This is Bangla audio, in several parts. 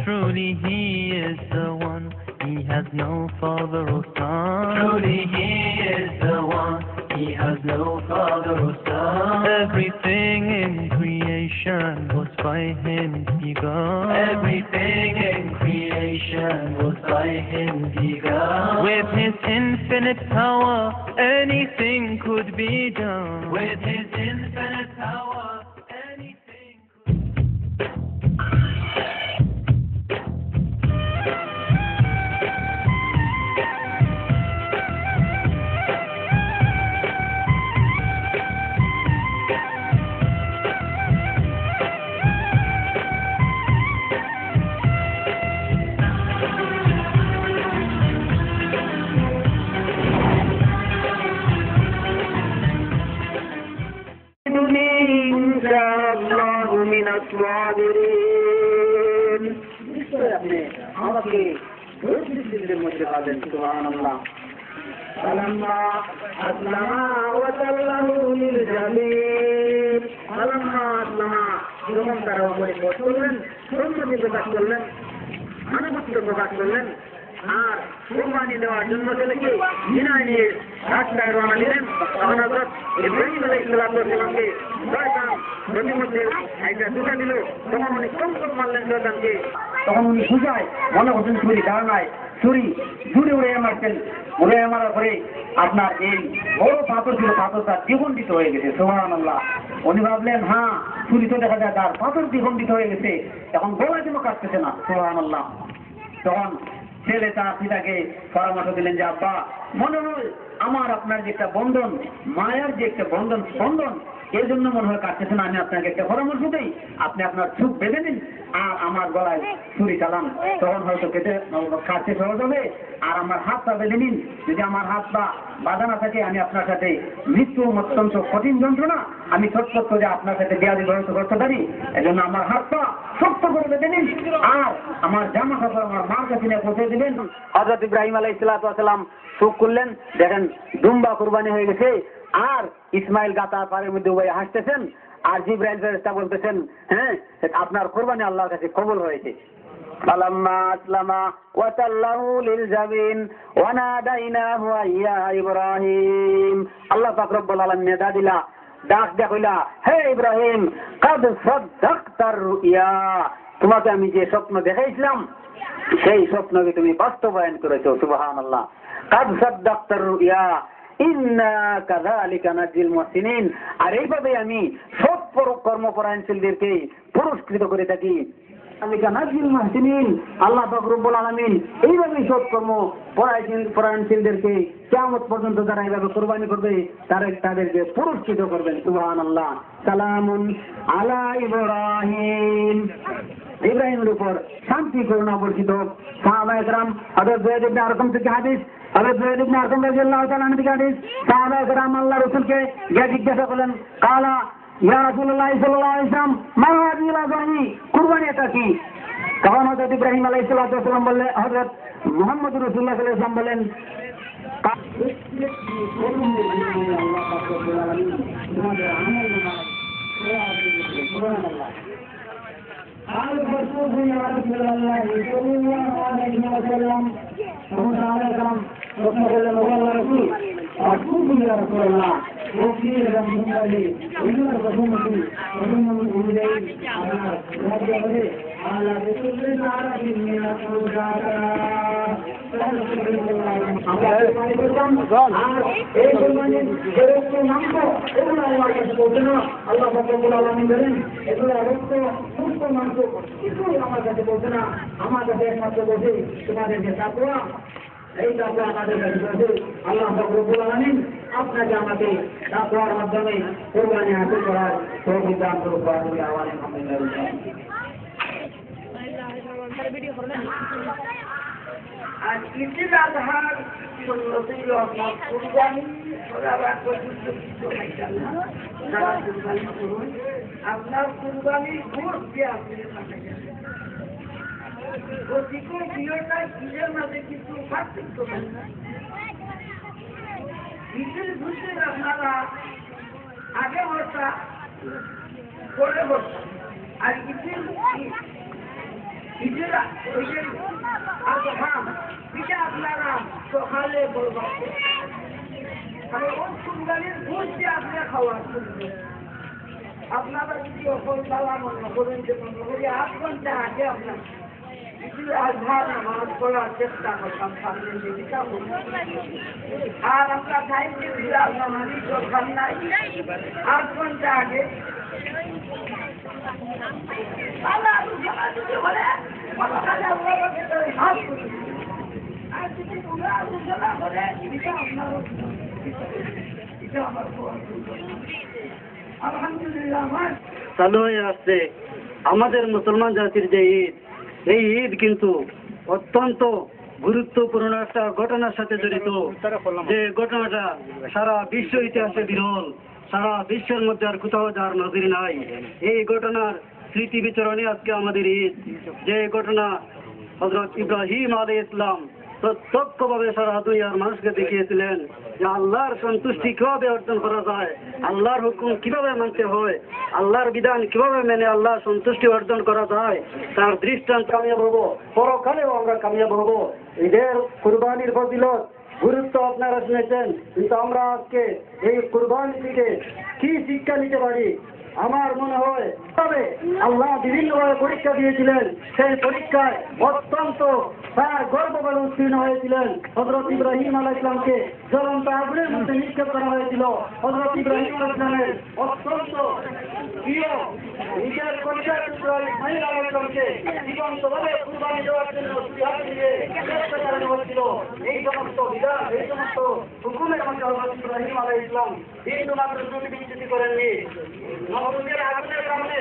Truly He is the one, He has no father or son. Truly He is the one, He has no father or son. Everything in creation was by Him begun. Everything in creation was by Him begun. With His infinite power, anything could be done. With His infinite power, anything could আমাকে মধ্যে পাবেন সুবহানাল্লাহ। ফালাম্মা আসলামা ওয়া তাল্লাহু লিল জাবিন। ফালাম্মা আসলামা, যখন তারা উপরে করলেন, সম্মতি প্রকাশ করলেন, আনুগত্য প্রকাশ করলেন, আর কুরবানি দেওয়ার জন্য ছেলেকে বিনয় নিয়ে রাস্তায় রওনা দিলেন। তখন হযরত ইব্রাহিম আলাইহিস সালামকে শয়তান প্রতিমধ্যে একটা দুটা দিল। তখন উনি কম মারলেন শয়তানকে। তখন উনি বুঝায় মনে করছেন ছুরি ধারণায় ছুরি জুড়ে উড়ে মারছেন। উড়ে মারার পরে আপনার এই বড় পাথর ছিল, পাথরটা দ্বিখণ্ডিত হয়ে গেছে। সুবহানাল্লাহ। উনি ভাবলেন হ্যাঁ ছুরি তো দেখা যায় তার পাথর দ্বিখণ্ডিত হয়ে গেছে, এখন গলায় যেন কাটতেছে না। সুবহানাল্লাহ। তখন ছেলে তার পিতাকে পরামর্শ দিলেন যে আব্বা, মনে হয় আমার আপনার যে একটা বন্ধন, মায়ার যে একটা বন্ধন স্পন্দন, এই জন্য মনে হয় কাটতেছে না। আমি আপনাকে একটা পরামর্শ দিই, আপনি আপনার চোখ বেঁধে নিন আর আমার গলায় ছুরি চালান, তখন হয়তো কাটতে সহজ হবে। আর আমার হাতটা বেঁধে নিন, যদি আমার হাত বা বাধা না থাকে, আমি আপনার সাথে মৃত্যু অত্যন্ত কঠিন যন্ত্রণা, আমি সত্য যে আপনার সাথে বেয়াদি ব্যবস্থা করতে পারি, এজন্য আমার হাতটা শক্ত করে বেঁধে নিন আর আমার জামা কাপড় আমার মার কাছে নিয়ে পৌঁছে দিবেন। হযরত ইব্রাহিম আলাইহিস সালাম চোখ করলেন, দেখেন দুম্বা কুরবানি হয়ে গেছে, আর ইসমাইল গাতা পাড়ের মধ্যে উভয়ে হাসতেছেন, আর জিবরাইল ফেরেশতা বলতেছেন হ্যাঁ আপনার কুরবানি আল্লাহর কাছে কবুল হয়েছে। ফালাম্মা আসলামা ওয়া তাল্লাহু লিল জাবিন ওয়া নাদাইনাহু ইয়া ইব্রাহিম। আল্লাহ পাক রব্বুল আলামিন নেদা দিলা, ডাক দেয়া, হে ইব্রাহিম, কাদ সাদ্দাকতার রুইয়া, তোমাকে আমি যে স্বপ্ন দেখাইছিলাম সেই স্বপ্নকে তুমি বাস্তবায়ন করেছো। সুবহানাল্লাহ। কাদ সাদ্দাকতার রুইয়া ইন্না কাযালিকা নাজিল মুহসিনিন। আর এইভাবে আমি সৎ কর্মপরায়ণশীলদেরকে পুরস্কৃত করে থাকি। আল্লাহ পাক রব্বুল আলামিন এইভাবে সৎ কর্ম পরায়ণশীলদেরকে কিয়ামত পর্যন্ত যারা এইভাবে কুরবানি করবে তাদেরকে পুরস্কৃত করবেন। সুবহানাল্লাহ। সালামুন আলা ইব্রাহিম, ইব্রাহিমের উপর শান্তি করুণা বর্ষিত। সাহাবায়ে কেরাম, হযরত যায়েদ ইবনে আরকাম থেকে হাদিস, হযরত যায়েদ ইবনে আরকাম রাদিয়াল্লাহু তাআলা আনহু থেকে হাদিস, সাহাবায়ে কেরাম আল্লাহ রাসূলকে গিয়ে জিজ্ঞাসা করলেন, কালা ইয়া রাসূলুল্লাহ সাল্লাল্লাহু আলাইহি ওয়াসাল্লাম, মা হাযিহিল আযামি, কুরবানি এটা কি? তখন হযরত ইব্রাহিম আলাইহিস সালাম বললেন, হযরত মুহাম্মদ রাসূলুল্লাহ সাল্লাল্লাহু আলাইহি ওয়াসাল্লাম বলেন, আল্লাহ পাক রব্বুল আলামিন তোমাদের আমল সুবহানাল্লাহ। قال الرسول يا رسول الله صلى الله عليه وسلم، فقال لهم رسول الله رسول أقول يا رسول الله وكيل رحمه الله إن رسولتي ومن إليه على رسول الله من الصدقات আল্লাহ রব্বুল আলামিন বলেন এগুলো রক্ত সুস্থ মাংস, কিছুই আমার কাছে বলছে না, আমার কাছে একমাত্র বলছে তোমাদেরকে তাকওয়া এই তাকওয়া আমাদের কাছে আল্লাহ রব্বুল আলামিন আপনাকে আমাকে তাকওয়ার মাধ্যমে কুরবানি হাসিল করার তৌফিক দান করুন। আলহামদুলিল্লাহ। আর ঈদুল আজহার সুন্নতের রহমত কুরবানি সবার পর্যন্ত কুরবানি করুন। আপনার কুরবানি গোশত দিয়ে আপনি প্রতিকূল প্রিয়টা ঈদের মাঝে কিছু পার্থক্য ঈদের ঘুষে আপনারা আগে বসা পরে বসা আর ঈদের আজহাম এটা আপনারা সকালে বলবেন মানে ওই কুরবানির ঘুষ দিয়ে আপনি খাওয়া শুনবেন। আপনারা যদি অপর চালা মনে করেন যে মনে করি 8 ঘন্টা আগে আপনার ঈদুল আজহার নামাজ পড়ার চেষ্টা করতাম সামনে দিকে আর আমরা টাইম দিয়ে নামাজি দরকার নাই 8 ঘন্টা আগে চালু হয়ে আসছে আমাদের মুসলমান জাতির যে ঈদ, এই ঈদ কিন্তু অত্যন্ত গুরুত্বপূর্ণ একটা ঘটনার সাথে জড়িত, যে ঘটনাটা সারা বিশ্ব ইতিহাসে বিরল, সারা বিশ্বের মধ্যে আর কোথাও যার নজির নাই। এই ঘটনার স্মৃতি বিচরণে আজকে আমাদের ঈদ, যে ঘটনা হযরত ইব্রাহিম আলাইহিস সালাম প্রত্যক্ষভাবে সারা দুনিয়ার মানুষকে দেখিয়েছিলেন যে আল্লাহর সন্তুষ্টি কিভাবে অর্জন করা যায়, আল্লাহর হুকুম কিভাবে মানতে হয়, আল্লাহর বিধান কিভাবে মেনে আল্লাহর সন্তুষ্টি অর্জন করা যায়, তার দৃষ্টান্ত কামিয়াব হবো, পরকালেও আমরা কামিয়াব হবো। ঈদের কুরবানির ফজিলত গুরুত্ব আপনারা শুনেছেন, কিন্তু আমরা আজকে এই কুরবানি থেকে কি শিক্ষা নিতে পারি? আমার মনে হয় তবে আল্লাহ বিভিন্নভাবে পরীক্ষা দিয়েছিলেন, সেই পরীক্ষায় অত্যন্ত তার গর্ববলে উত্তীর্ণ হয়েছিলেন। হযরত ইব্রাহিম আলাইহিস সালামকে জ্বলন্ত আগুনের মধ্যে নিক্ষেপ করা হয়েছিল। হযরত ইব্রাহিম আলাইহিস সালামের অত্যন্ত প্রিয় নিজের পরিচয় ইসমাঈল আলাইহিস সালামকে জীবন্তভাবে কুরবানি দেওয়ার জন্য চেষ্টা করা হয়েছিল। এই সমস্ত বিধান, এই সমস্ত হুকুমের মধ্যে হযরত ইব্রাহিম আলাইহিস সালাম বিন্দু মাত্র ত্রুটি বিচ্যুতি করেননি। নবুয়তের আগুনের সামনে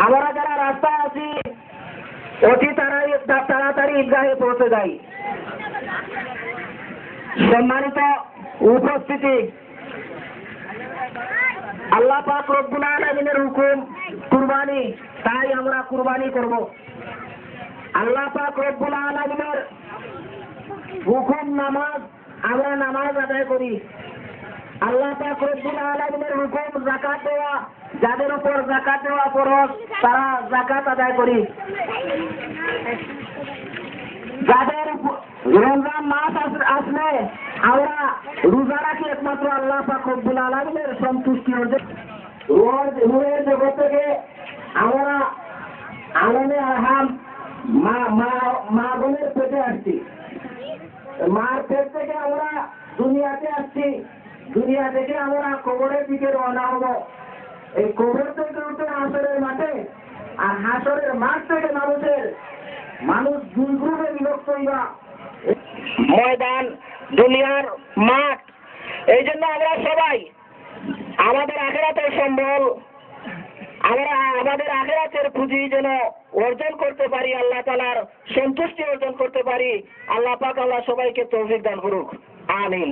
আমরা যারা রাস্তায় আছি অতি তাড়াতাড়ি ঈদগাহে পৌঁছে যাই। সম্মানিত উপস্থিতি, আল্লাহ পাক রব্বুল আলামিনের হুকুম কুরবানি, তাই আমরা কুরবানি করব। আল্লাহ পাক রব্বুল আলামিনের হুকুম নামাজ, আমরা নামাজ আদায় করি। আল্লাহ পাক রব্বুল আলামিনের হুকুম যাকাত দেওয়া, যাদের উপর যাকাত দেওয়া ফরজ তারা যাকাত আদায় করি। যাদের রমজান মাস আসলে আমরা রোজা রাখি একমাত্র আল্লাহ পাক রব্বুল আলামিনের সন্তুষ্টি অর্জন। রুহের জগৎ থেকে আমরা আলমে আরহাম মা বোনের পেটে আসছি, মার পেট থেকে আমরা দুনিয়াতে আসছি, দুনিয়া থেকে আমরা কবরের দিকে রওনা হব। এই কবর থেকে উঠে হাসরের মাঠে, আর হাসরের মাঠ থেকে মানুষ দুই গ্রুপে বিভক্ত হইবা। ময়দান দুনিয়ার মাঠ, এই জন্য আমরা সবাই আমাদের আখিরাতের সম্বল, আমরা আমাদের আখিরাতের পুঁজি যেন অর্জন করতে পারি, আল্লাহ তাআলার সন্তুষ্টি অর্জন করতে পারি। আল্লাহ পাক আল্লাহ সবাইকে তৌফিক দান করুক, আমিন।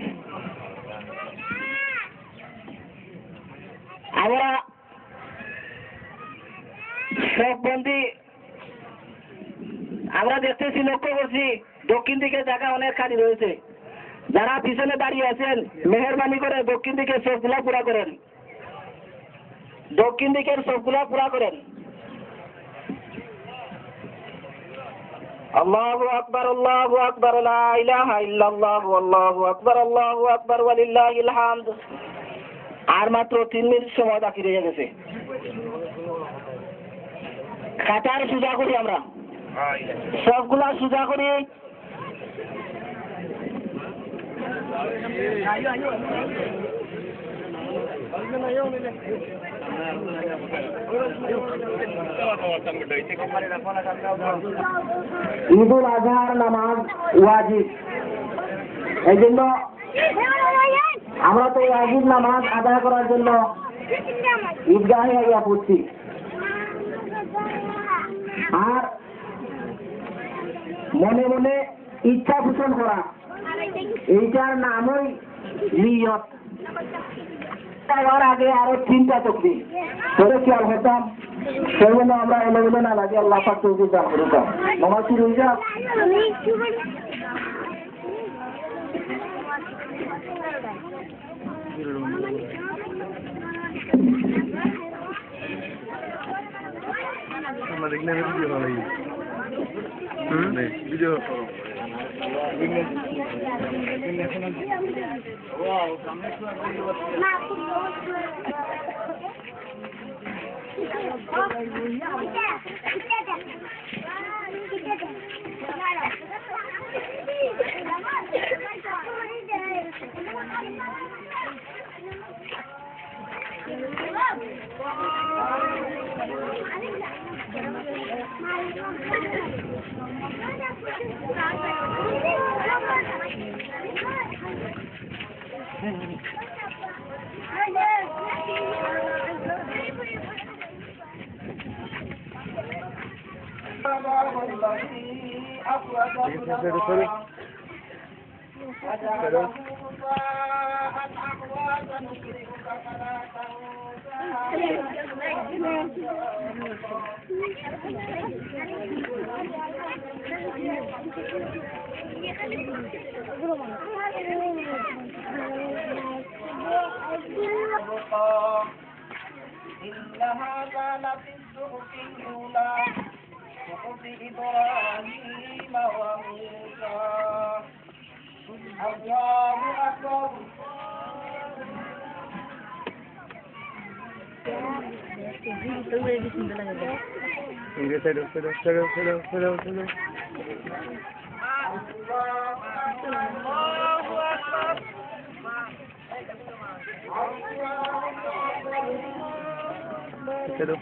আমরা সব বন্দী আমরা দেখতেছি, লক্ষ্য করছি দক্ষিণ দিকে জায়গা অনেক খালি রয়েছে। যারা পিছনে দাঁড়িয়ে আছেন মেহেরবানি করে দক্ষিণ দিকের সবগুলা পুরা করেন, দক্ষিণ দিকের সবগুলা পুরা করেন। আল্লাহু আকবার, আল্লাহু আকবার, লা ইলাহা ইল্লাল্লাহু, আল্লাহু আকবার, আল্লাহু আকবার, ওয়া লিল্লাহিল হামদ। আর মাত্র 3 মিনিট সময় বাকি রয়ে গেছে। কাতার সোজা করি আমরা, সবগুলা সোজা করি। ঈদুল আজহার নামাজ ওয়াজিব, এই জন্য আমরা তো ওয়াজিব নামাজ আদায় করার জন্য ঈদগাহে আইয়া পড়ছি। আর মনে মনে ইচ্ছা পোষণ করা, এইটার নামই নিয়ত। তার আগে আরো 3টা তকবীর করে খেয়াল হতাম, সেই জন্য আমরা এলোমেলো না লাগে আল্লাহ পাক তৌফিক দান করুক। নামাজ শুরু হয়ে যাক। ভিডিও إنها كانت الصحف الأولى صحف إبراهيم وموسى الله أكبر. चलो